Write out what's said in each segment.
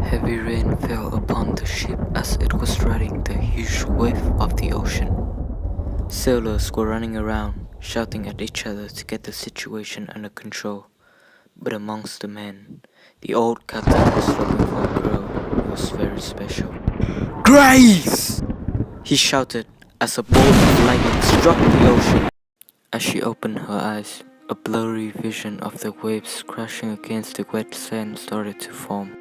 Heavy rain fell upon the ship as it was riding the huge wave of the ocean. Sailors were running around, shouting at each other to get the situation under control. But amongst the men, the old captain was looking for a girl who was very special. Grace! He shouted as a bolt of lightning struck the ocean. As she opened her eyes, a blurry vision of the waves crashing against the wet sand started to form.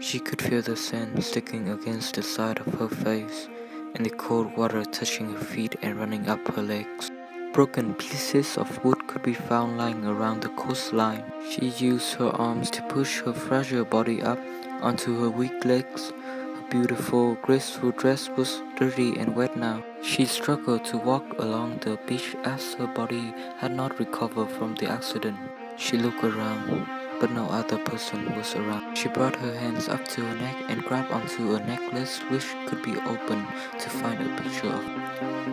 She could feel the sand sticking against the side of her face, and the cold water touching her feet and running up her legs. Broken pieces of wood could be found lying around the coastline. She used her arms to push her fragile body up onto her weak legs. Her beautiful, graceful dress was dirty and wet now. She struggled to walk along the beach as her body had not recovered from the accident. She looked around, but no other person was around. She brought her hands up to her neck and grabbed onto a necklace which could be opened to find a picture of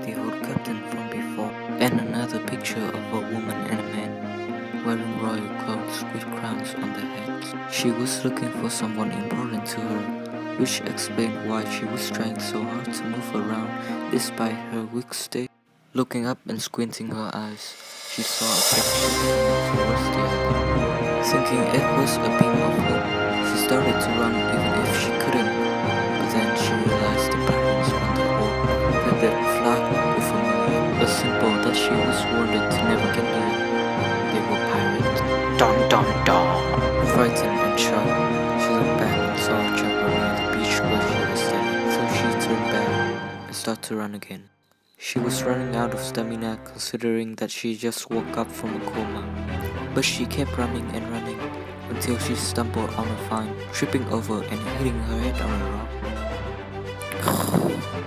the old captain from before, and another picture of a woman and a man wearing royal clothes with crowns on their heads. She was looking for someone important to her, which explained why she was trying so hard to move around despite her weak state. Looking up and squinting her eyes, she saw a picture coming towards the island. Thinking it was a beam of hope, she started to run even if she couldn't. But then she realized the patterns on the wall that the flag were familiar. A symbol that she was warned to never get near. They were pirates. Dun dun dun! Frightened and shocked, she looked back and saw a jumper near the beach where she was standing. So she turned back and started to run again. She was running out of stamina considering that she just woke up from a coma. But she kept running and running until she stumbled on a vine, tripping over and hitting her head on a rock.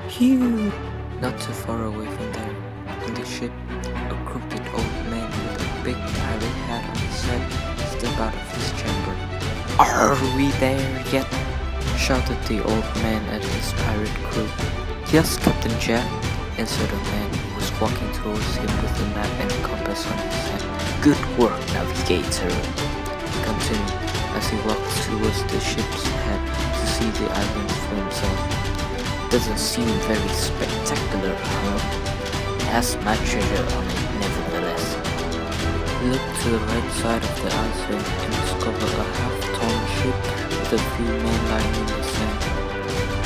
Phew! Not too far away from there, on the ship, a crooked old man with a big pirate hat on his head stepped out of his chamber. Are we there yet? Shouted the old man at his pirate crew. Yes, Captain Jack, answered a man who was walking towards him with a map and a compass on his head. Good work, navigator, he continued as he walked towards the ship's head to see the island for himself. Doesn't seem very spectacular, huh? It has my treasure on it, nevertheless. He looked to the right side of the island and discovered a half-torn ship with a few men lying in the sand.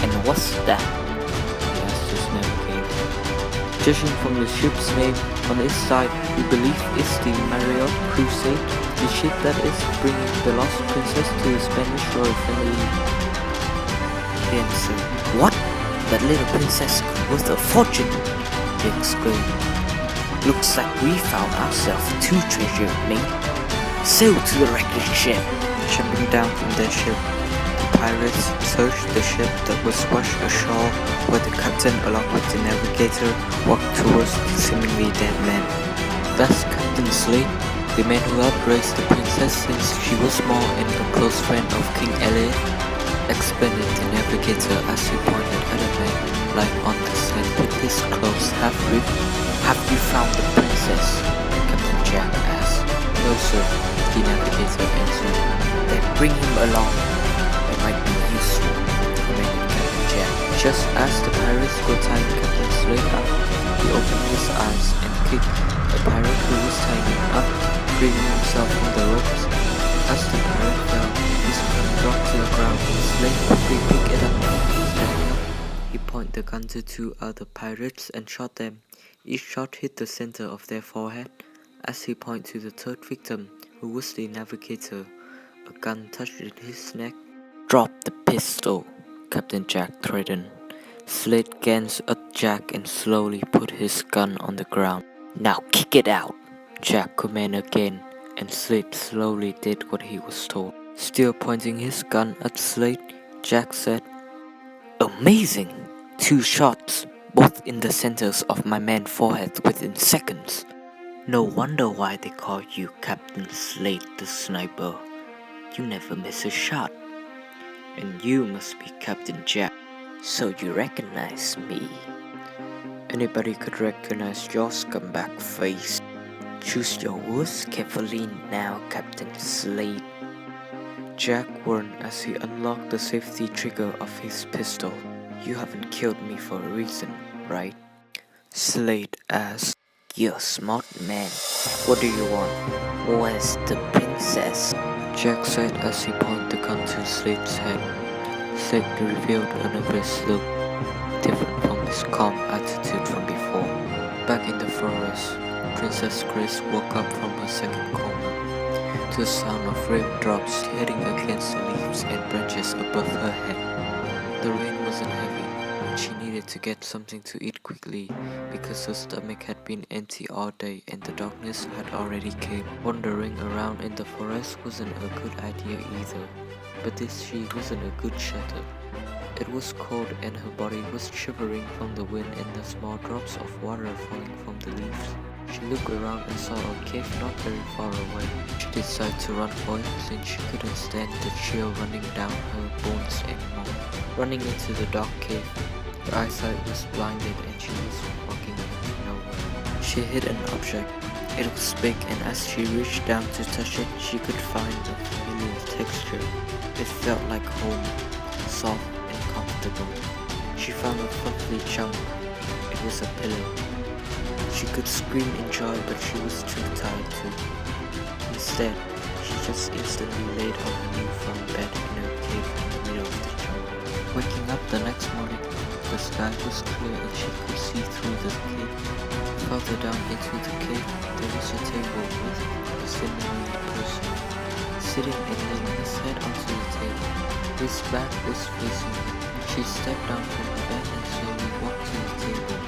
And what's that? He asked his navigator. Judging from the ship's name on its side, we believe it's the Marriott Crusade, the ship that is bringing the lost princess to the Spanish royal family. He answered, What? That little princess worth a fortune! He exclaimed. Looks like we found ourselves two treasure, mate. Sail to the wrecked ship! Jumping down from their ship, pirates searched the ship that was washed ashore, where the captain along with the navigator walked towards the seemingly dead man. That's Captain Slade, the man who helped raise the princess since she was small and a close friend of King Elliot, explained the navigator as he pointed at a man lying on the sand with his clothes half ripped. Have you found the princess? Captain Jack asked. No sir, the navigator answered. Then bring him along. Might be useful, commented Captain Jack. Just as the pirates were tying Captain Slade up, he opened his eyes and kicked a pirate who was tying him up, freeing himself from the ropes. As the pirate fell, his gun dropped to the ground and Slade quickly picked it up. He pointed the gun to two other pirates and shot them. Each shot hit the center of their forehead. As he pointed to the third victim, who was the navigator, a gun touched his neck. Drop the pistol, Captain Jack threatened. Slade glanced at Jack and slowly put his gun on the ground. Now kick it out, Jack commanded again, and Slade slowly did what he was told. Still pointing his gun at Slade, Jack said, Amazing! 2 shots, both in the centers of my man's forehead within seconds. No wonder why they call you Captain Slade the Sniper. You never miss a shot. And you must be Captain Jack, so you recognize me. Anybody could recognize your scumbag face. Choose your words carefully now, Captain Slade. Jack warned as he unlocked the safety trigger of his pistol. You haven't killed me for a reason, right? Slade asked. You're a smart man. What do you want? Where's the princess? Jack said as he pointed the gun to Slade's head. Slade revealed a nervous look, different from his calm attitude from before. Back in the forest, Princess Grace woke up from her second coma to the sound of raindrops hitting against the leaves and branches above her head. The rain wasn't heavy, but she needed to get something to eat quickly because her stomach had been empty all day and the darkness had already came. Wandering around in the forest wasn't a good idea either, but this she wasn't a good shelter. It was cold and her body was shivering from the wind and the small drops of water falling from the leaves. She looked around and saw a cave not very far away. She decided to run for it since she couldn't stand the chill running down her bones anymore. Running into the dark cave, her eyesight was blinded and she was walking into nowhere. She hit an object. It was big, and as she reached down to touch it, she could find a familiar texture. It felt like home, soft and comfortable. She found a fluffy chunk. It was a pillow. She could scream in joy, but she was too tired to. Instead, she just instantly laid on her newfound bed in a cave in the middle of the jungle. Waking up the next morning, the sky was clear and she could see through the cave. Further down into the cave, there was a table with a similar person sitting and laying his head onto the table. His back was facing her. She stepped down from her bed and slowly walked to the table.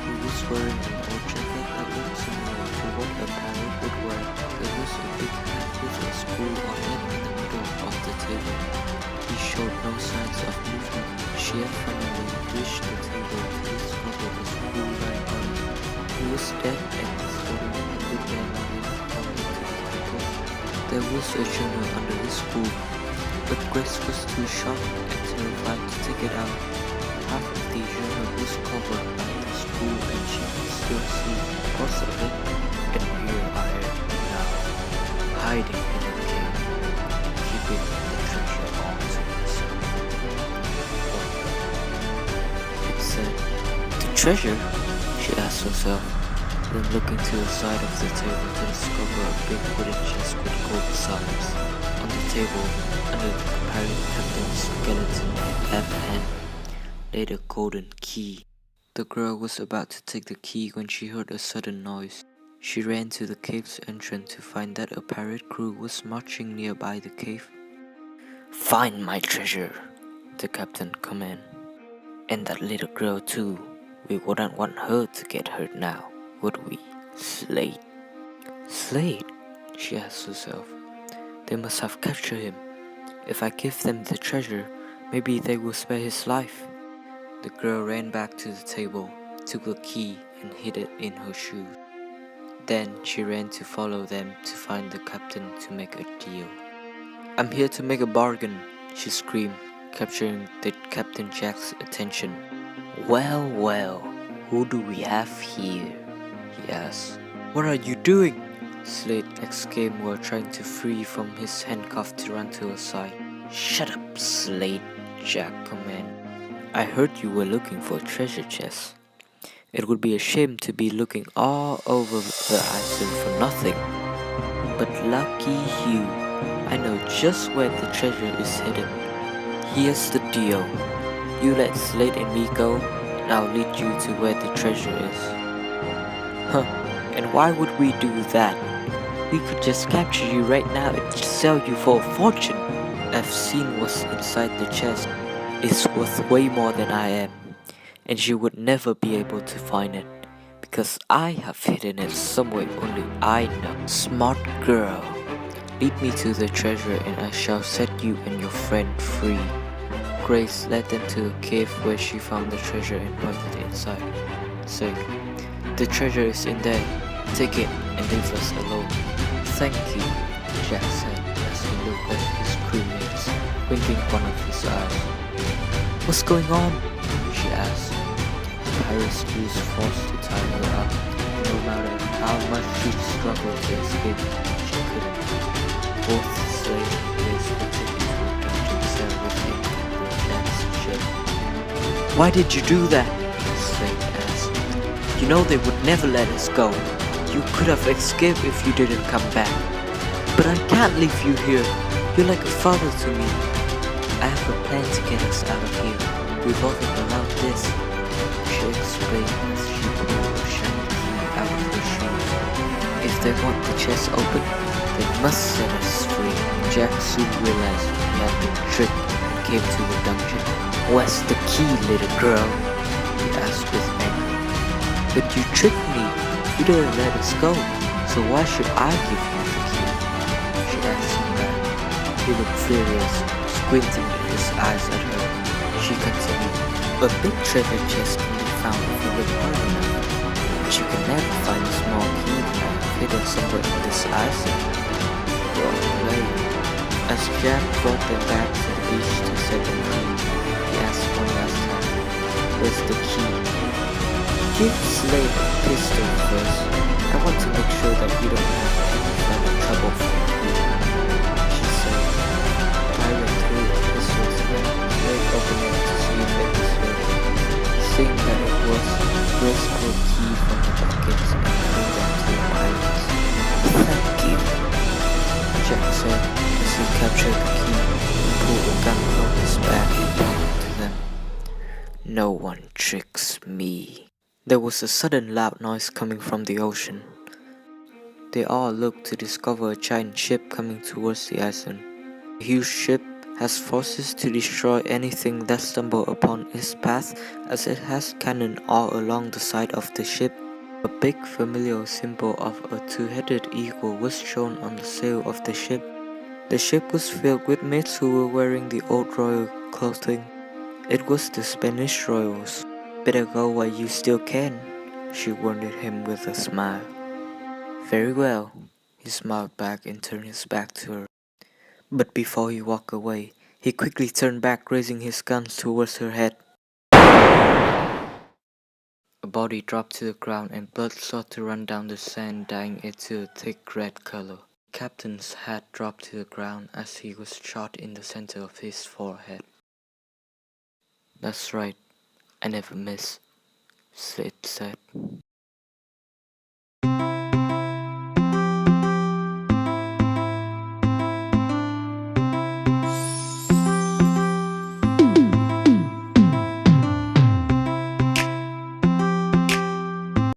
He was wearing an old jacket that looked similar to what a pirate would wear. There was a big hat with a screw on it in the middle of the table. He showed no signs of movement. She had finally reached the table to discover a screw right on it. He was dead and his body had been lying on it falling to the table. There was a journal under his screw, but Grace was too shocked and terrified to take it out. Half of the journal was covered by the screw and she could still see parts of it. And here I am now, hiding in a cave, keeping the treasure all to myself. It said, the treasure? She asked herself, then looking to the side of the table to discover a big wooden chest with gold sides. On the table, under the pirate captain's skeleton left hand, lay a golden key. The girl was about to take the key when she heard a sudden noise. She ran to the cave's entrance to find that a pirate crew was marching nearby the cave. Find my treasure, the captain commanded. And that little girl too. We wouldn't want her to get hurt now, would we, Slade? Slade? She asked herself. They must have captured him. If I give them the treasure, maybe they will spare his life. The girl ran back to the table, took the key and hid it in her shoes. Then she ran to follow them to find the captain to make a deal. I'm here to make a bargain, she screamed, capturing the Captain Jack's attention. Well, well, who do we have here? He asked. What are you doing? Slade exclaimed while trying to free from his handcuff to run to her side. Shut up, Slade, Jack commanded. I heard you were looking for a treasure chest. It would be a shame to be looking all over the island for nothing. But lucky you, I know just where the treasure is hidden. Here's the deal. You let Slade and me go, and I'll lead you to where the treasure is. Huh, and why would we do that? We could just capture you right now and sell you for a fortune. I've seen what's inside the chest. It's worth way more than I am, and you would never be able to find it, because I have hidden it somewhere only I know. Smart girl. Lead me to the treasure and I shall set you and your friend free. Grace led them to a cave where she found the treasure and pointed inside, saying, The treasure is in there. Take it and leave us alone. Thank you, Jack said as he looked at his crewmates, winking one of his eyes. What's going on? She asked. The pirates used force to tie her up, and no matter how much she struggled to escape, she couldn't. Both slaves and Liz were taken to a dungeon cell with him and the advanced ship. "Why did you do that?" the slave asked. "You know they would never let us go. You could have escaped if you didn't come back." "But I can't leave you here. You're like a father to me. I have a plan to get us out of here, revolving around this," she explained as she pulled a shiny key out of her shoe. "If they want the chest open, they must set us free." Jack soon realized he had been tricked and came to the dungeon. "Where's the key, little girl?" he asked with anger. "But you tricked me. You didn't let us go, so why should I give you the key?" she asked him back. He looked furious, squinting his eyes at her. She continued, "A big treasure chest can be found if you look hard enough, but you can never find a small key that hidden somewhere in this island." "Well played." As Jack brought them back to the beach to set them free, he asked one last time, "Where's the key?" "Give Slade a pistol first. I want to make sure that you don't have any further trouble from me," she said. Pirate threw the pistol to him. Slade opened it to see if it was working. Seeing that it was, Grace pulled the key from the pockets and threw them to the pirates. "Thank you," Jack said as he captured the key and pulled a gun from his bag and pointed to them. "No one tricks me." There was a sudden loud noise coming from the ocean. They all looked to discover a giant ship coming towards the island. The huge ship has forces to destroy anything that stumbles upon its path, as it has cannon all along the side of the ship. A big familiar symbol of a two-headed eagle was shown on the sail of the ship. The ship was filled with maids who were wearing the old royal clothing. It was the Spanish royals. "Better go while you still can," she warned him with a smile. "Very well," he smiled back and turned his back to her. But before he walked away, he quickly turned back, raising his gun towards her head. A body dropped to the ground and blood started to run down the sand, dyeing it to a thick red color. The captain's hat dropped to the ground as he was shot in the center of his forehead. "That's right, I never miss," Slade said.